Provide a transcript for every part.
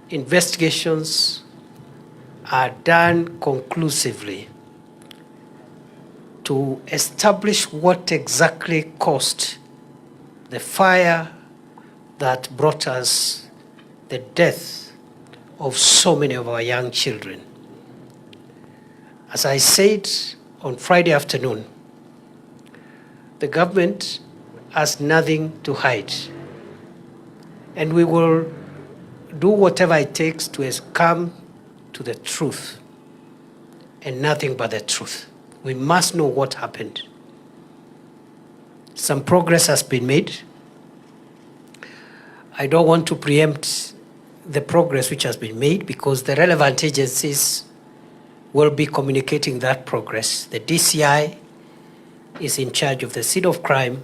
investigations are done conclusively to establish what exactly caused the fire that brought us the death of so many of our young children. As I said on Friday afternoon, the government has nothing to hide, and we will do whatever it takes to come to the truth, and nothing but the truth. We must know what happened. Some progress has been made. I don't want to preempt the progress which has been made because the relevant agencies will be communicating that progress. The DCI is in charge of the scene of crime,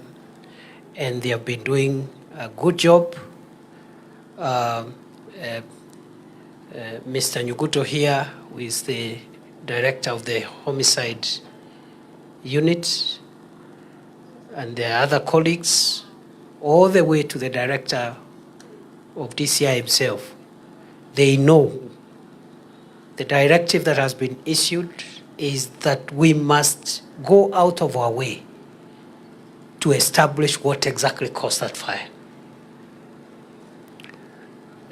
and they have been doing a good job. Mr. Nyuguto here, who is the director of the homicide unit, and their other colleagues, all the way to the director of DCI himself. They know the directive that has been issued is that we must go out of our way to establish what exactly caused that fire.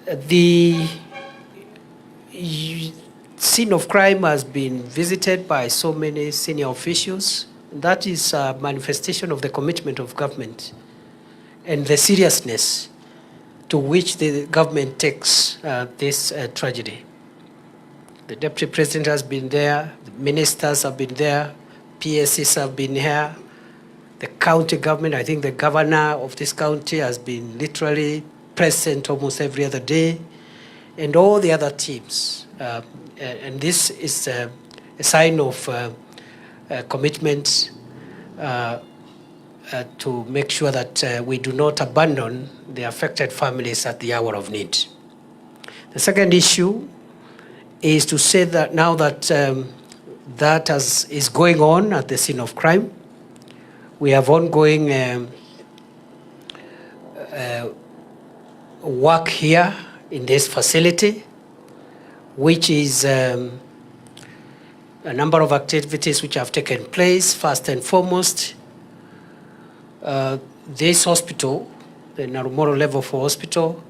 The scene of crime has been visited by so many senior officials. That is a manifestation of the commitment of government and the seriousness to which the government takes this tragedy. The Deputy President has been there, the ministers have been there, PSCs have been here, the county government, I think the governor of this county has been literally present almost every other day, and all the other teams. And this is a sign of commitment to make sure that we do not abandon the affected families at the hour of need. The second issue is to say that now that that is going on at the scene of crime, we have ongoing work here in this facility, which is a number of activities which have taken place. First and foremost, this hospital, the Narumoro Level 4 Hospital,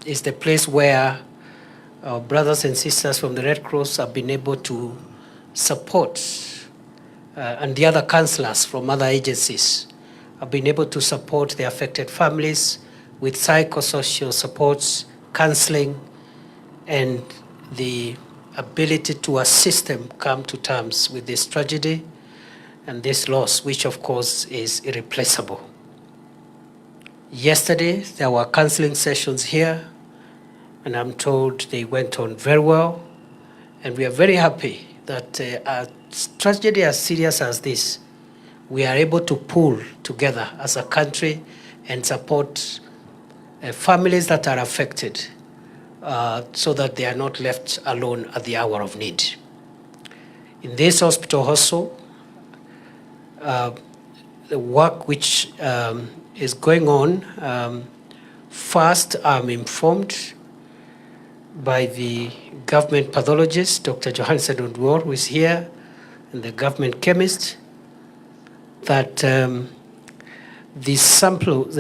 is the place where our brothers and sisters from the Red Cross have been able to support, and the other counselors from other agencies have been able to support the affected families with psychosocial supports, counseling, and the ability to assist them come to terms with this tragedy and this loss, which of course is irreplaceable. Yesterday, there were counseling sessions here, and I'm told they went on very well. And we are very happy that a tragedy as serious as this, we are able to pull together as a country and support families that are affected so that they are not left alone at the hour of need. In this hospital also, the work which is going on, first I'm informed by the government pathologist, Dr. Johansen Odwor, who is here, and the government chemist, that the samples,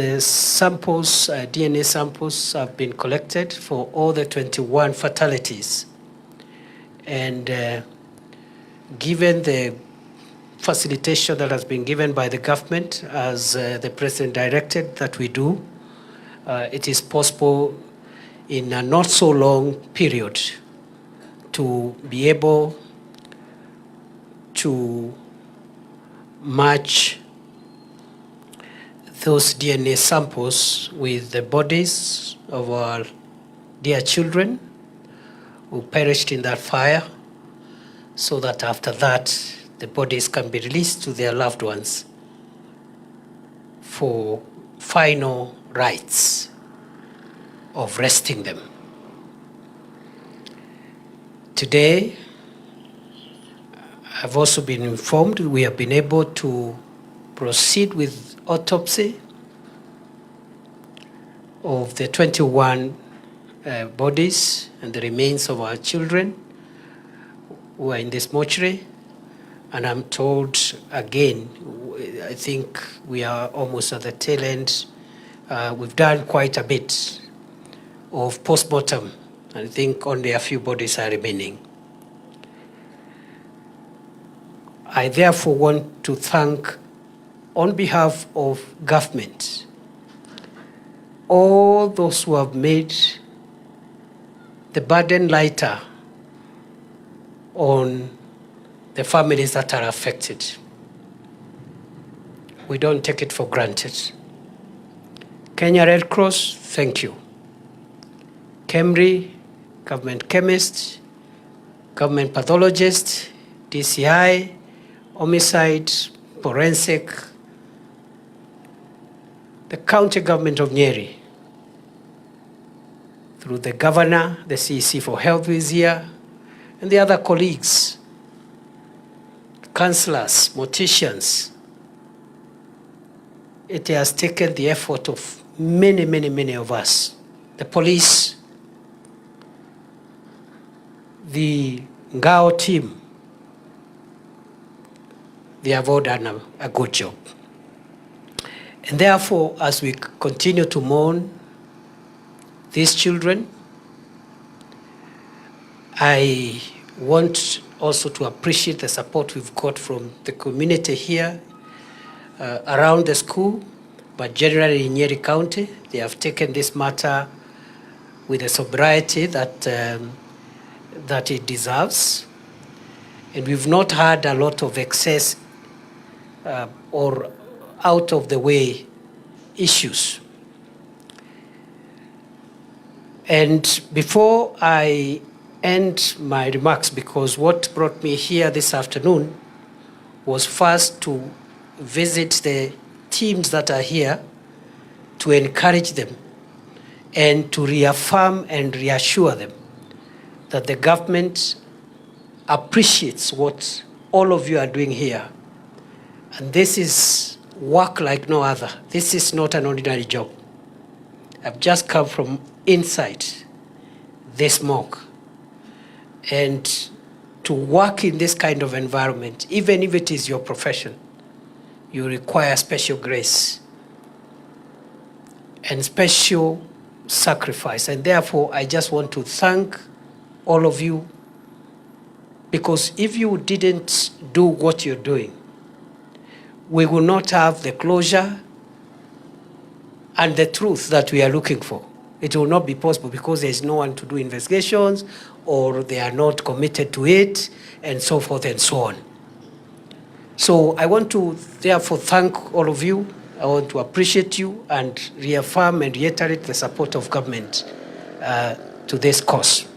DNA samples have been collected for all the 21 fatalities. And given the facilitation that has been given by the government, as the President directed that we do, it is possible in a not so long period to be able to match those DNA samples with the bodies of our dear children who perished in that fire, so that after that, the bodies can be released to their loved ones for final rites of resting them. Today, I've also been informed we have been able to proceed with autopsy of the 21 bodies and the remains of our children who are in this mortuary. And I'm told again, I think we are almost at the tail end. We've done quite a bit of post-mortem. I think only a few bodies are remaining. I therefore want to thank, on behalf of government, all those who have made the burden lighter on the families that are affected. We don't take it for granted. Kenya Red Cross, thank you. KEMRI, government chemist, government pathologist, DCI, homicide, forensic, the county government of Nyeri, through the governor, the CEC for Health who is here, and the other colleagues, councillors, morticians. It has taken the effort of many of us. The police, the Ngao team, they have all done a good job. And therefore, as we continue to mourn these children, I want also to appreciate the support we've got from the community here around the school, but generally in Nyeri County. They have taken this matter with the sobriety that it deserves. And we've not had a lot of excess or out of the way issues. And before I end my remarks, because what brought me here this afternoon was first to visit the teams that are here, to encourage them and to reaffirm and reassure them that the government appreciates what all of you are doing here. And this is work like no other. This is not an ordinary job. I've just come from inside this morgue. And to work in this kind of environment, even if it is your profession, you require special grace and special sacrifice. And therefore, I just want to thank all of you, because if you didn't do what you're doing, we will not have the closure and the truth that we are looking for. It will not be possible because there's no one to do investigations, or they are not committed to it, and so forth and so on. So I want to therefore thank all of you. I want to appreciate you and reaffirm and reiterate the support of government to this cause.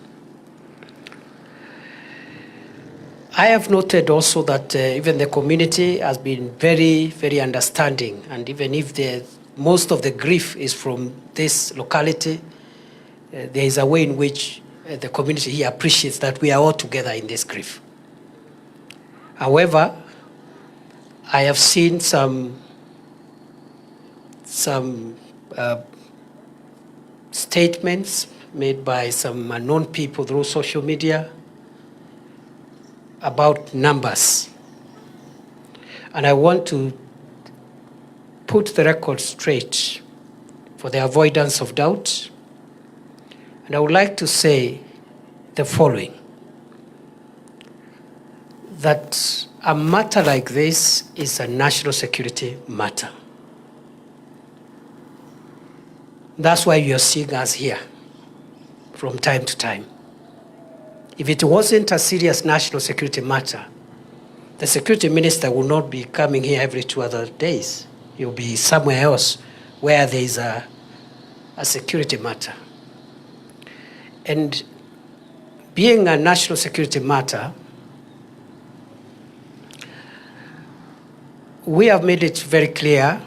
I have noted also that even the community has been very understanding, and even if most of the grief is from this locality, there is a way in which the community here appreciates that we are all together in this grief. However, I have seen some statements made by some unknown people through social media about numbers. And I want to put the record straight for the avoidance of doubt. And I would like to say the following: that a matter like this is a national security matter. That's why you're seeing us here from time to time. If it wasn't a serious national security matter, the security minister will not be coming here every 2 other days. He'll be somewhere else where there is a security matter. And being a national security matter, we have made it very clear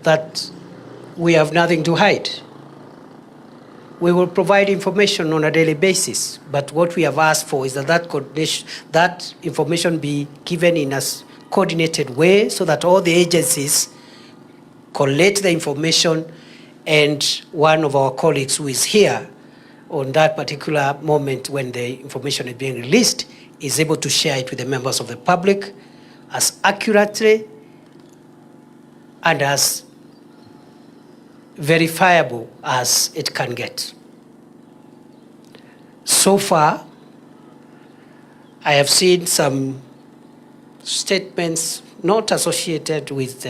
that we have nothing to hide. We will provide information on a daily basis, but what we have asked for is that information be given in a coordinated way so that all the agencies collect the information and one of our colleagues who is here on that particular moment when the information is being released is able to share it with the members of the public as accurately and as verifiable as it can get. So far, I have seen some statements not associated with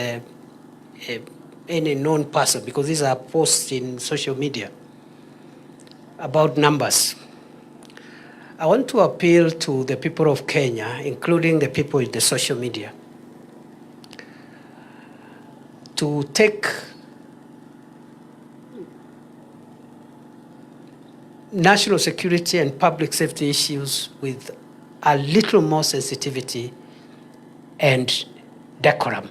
any known person, because these are posts in social media about numbers. I want to appeal to the people of Kenya, including the people in the social media, to take national security and public safety issues with a little more sensitivity and decorum.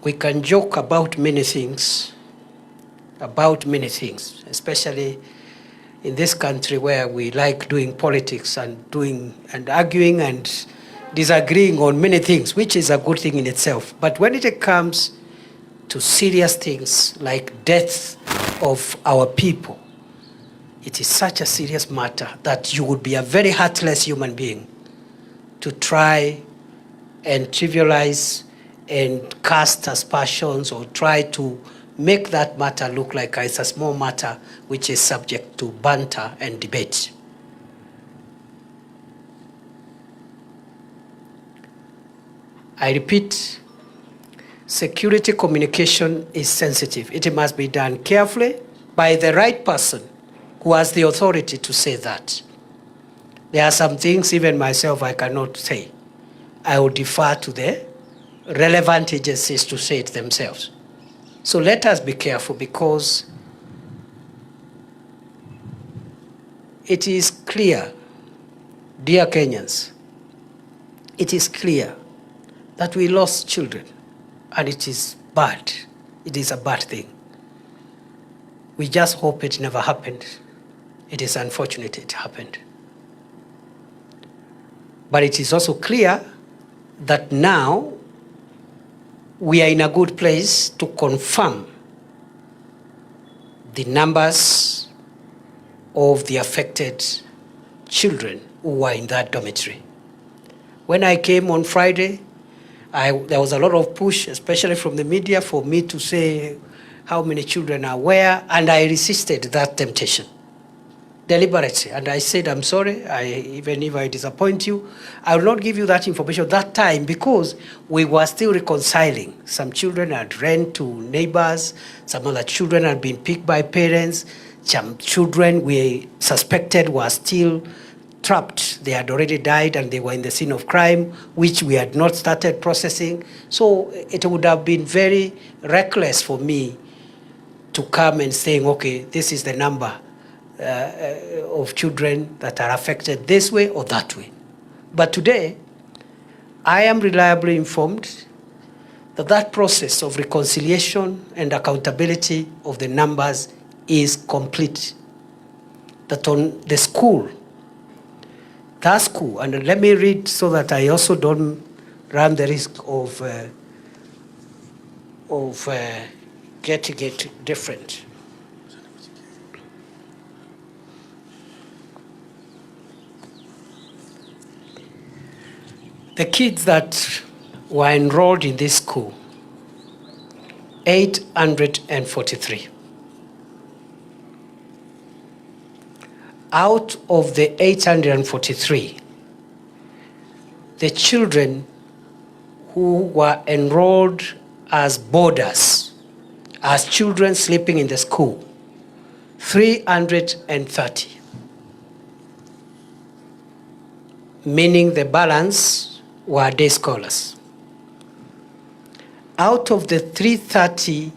We can joke about many things, especially in this country where we like doing politics and arguing and disagreeing on many things, which is a good thing in itself. But when it comes to serious things like death of our people, it is such a serious matter that you would be a very heartless human being to try and trivialize and cast aspersions or try to make that matter look like it's a small matter which is subject to banter and debate. I repeat, security communication is sensitive. It must be done carefully by the right person who has the authority to say that. There are some things even myself I cannot say. I will defer to the relevant agencies to say it themselves. So let us be careful, because it is clear, dear Kenyans, it is clear that we lost children, and it is bad. It is a bad thing. We just hope it never happened. It is unfortunate it happened. But it is also clear that now we are in a good place to confirm the numbers of the affected children who were in that dormitory. When I came on Friday, there was a lot of push, especially from the media, for me to say how many children are where, and I resisted that temptation deliberately. And I said, I'm sorry, even if I disappoint you, I will not give you that information that time, because we were still reconciling. Some children had ran to neighbors, some other children had been picked by parents, some children we suspected were still trapped. They had already died and they were in the scene of crime, which we had not started processing. So it would have been very reckless for me to come and saying, okay, this is the number of children that are affected this way or that way. But today, I am reliably informed that that process of reconciliation and accountability of the numbers is complete. That on the school, and let me read so that I also don't run the risk of getting it different. The kids that were enrolled in this school, 843. Out of the 843, the children who were enrolled as boarders, as children sleeping in the school, 330. Meaning the balance were day scholars. Out of the 330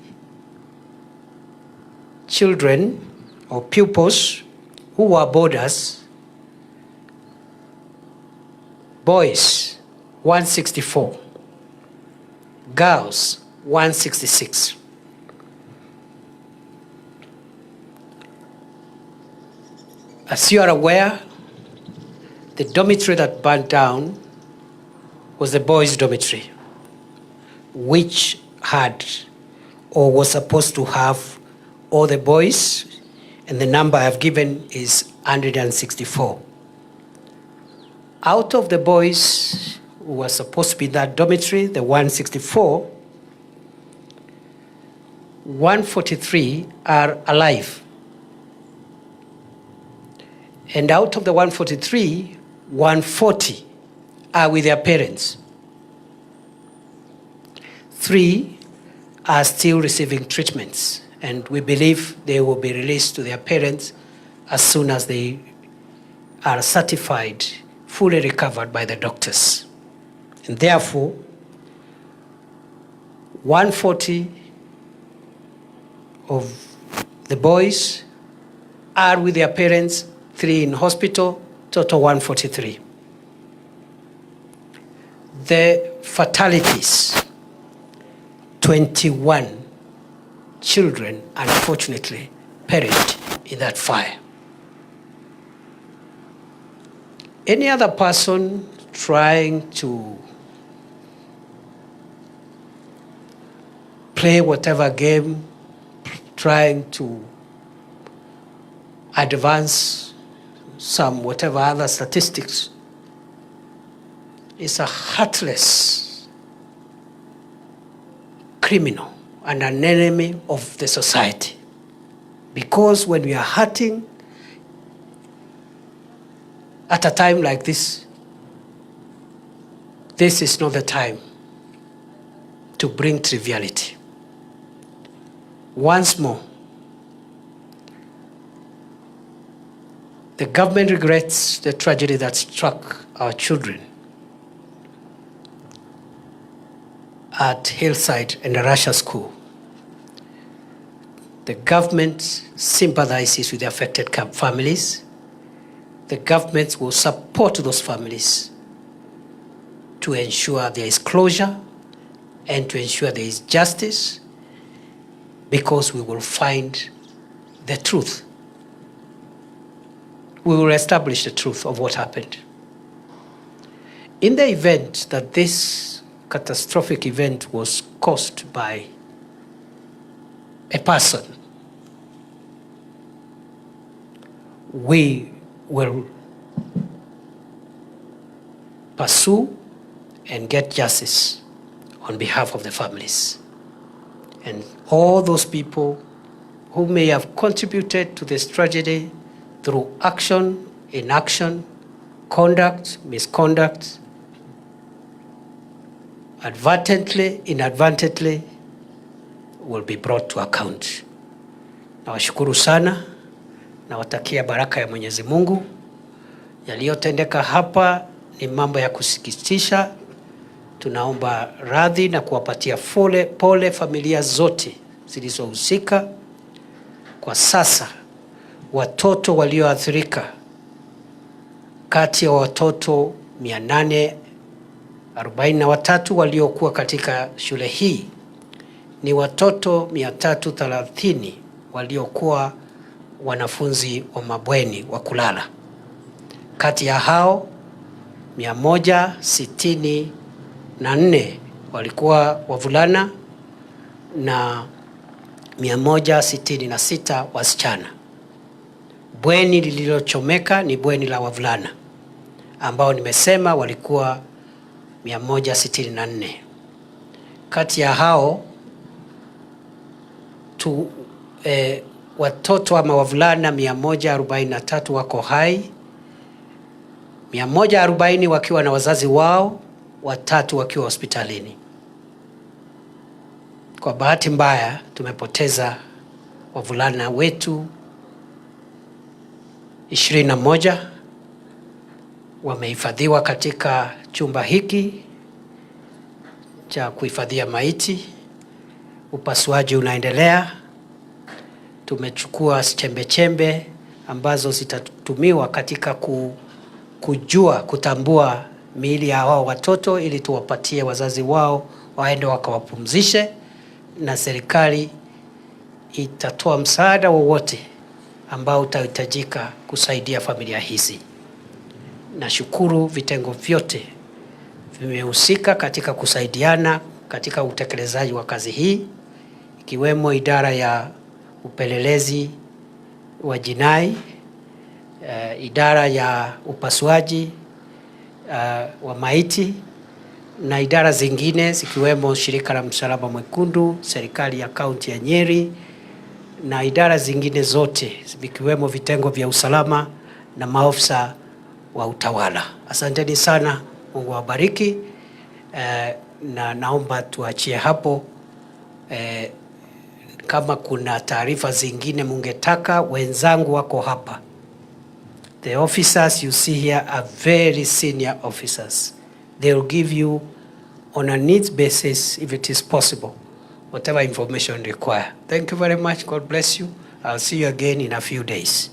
children or pupils who were boarders, boys 164, girls 166. As you are aware, the dormitory that burned down was the boys' dormitory, which had or was supposed to have all the boys, and the number I've given is 164. Out of the boys who were supposed to be in that dormitory, the 164, 143 are alive. And out of the 143, 140 are with their parents. 3 are still receiving treatments, and we believe they will be released to their parents as soon as they are certified, fully recovered by the doctors. And therefore, 140 of the boys are with their parents, 3 in hospital, total 143. The fatalities, 21 children unfortunately perished in that fire. Any other person trying to play whatever game, trying to advance some whatever other statistics, is a heartless criminal and an enemy of the society. Because when we are hurting at a time like this, this is not the time to bring triviality. Once more, the government regrets the tragedy that struck our children at Hillside and Arusha School. The government sympathizes with the affected families. The government will support those families to ensure there is closure and to ensure there is justice, because we will find the truth. We will establish the truth of what happened. In the event that this catastrophic event was caused by a person, we will pursue and get justice on behalf of the families and all those people who may have contributed to this tragedy through action, inaction, conduct, misconduct, advertently, inadvertently, will be brought to account. Nawashukuru sana, nawatakia baraka ya Mwenyezi Mungu. Yaliyotendeka hapa ni mambo ya kusikitisha. Tunaomba radhi na kuwapatia pole familia zote zilizohusika. Kwa sasa watoto walioathirika, kati ya watoto 843 waliokuwa katika shule hii, ni watoto 330 waliokuwa wanafunzi wa mabweni wa kulala. Kati ya hao 164 walikuwa wavulana na 166 wasichana. Bweni lililochomeka ni bweni la wavulana ambao nimesema walikuwa 164. Kati ya hao watoto ama wavulana 143 wako hai, 140 wakiwa na wazazi wao, 3 wakiwa hospitalini. Kwa bahati mbaya tumepoteza wavulana wetu 21, wamehifadhiwa katika chumba hiki cha kuhifadhia maiti. Upasuaji unaendelea. Tumechukua chembe ambazo zitatumiwa katika kutambua miili ya hao watoto, ili tuwapatie wazazi wao waende wakawapumzishe, na serikali itatoa msaada wowote ambao utahitajika kusaidia familia hizi. Nashukuru vitengo vyote vimehusika katika kusaidiana katika utekelezaji wa kazi hii, ikiwemo idara ya upelelezi wa jinai, idara ya upasuaji wa maiti na idara zingine zikiwemo shirika la Msalaba Mwekundu, serikali ya kaunti ya Nyeri na idara zingine zote vikiwemo vitengo vya usalama na maofisa wa utawala. Asanteni sana, Mungu awabariki. Na naomba tuachie hapo. Kama kuna taarifa zingine mungetaka, wenzangu wako hapa. The officers you see here are very senior officers. They will give you on a needs basis, if it is possible, whatever information required. Thank you very much. God bless you. I'll see you again in a few days.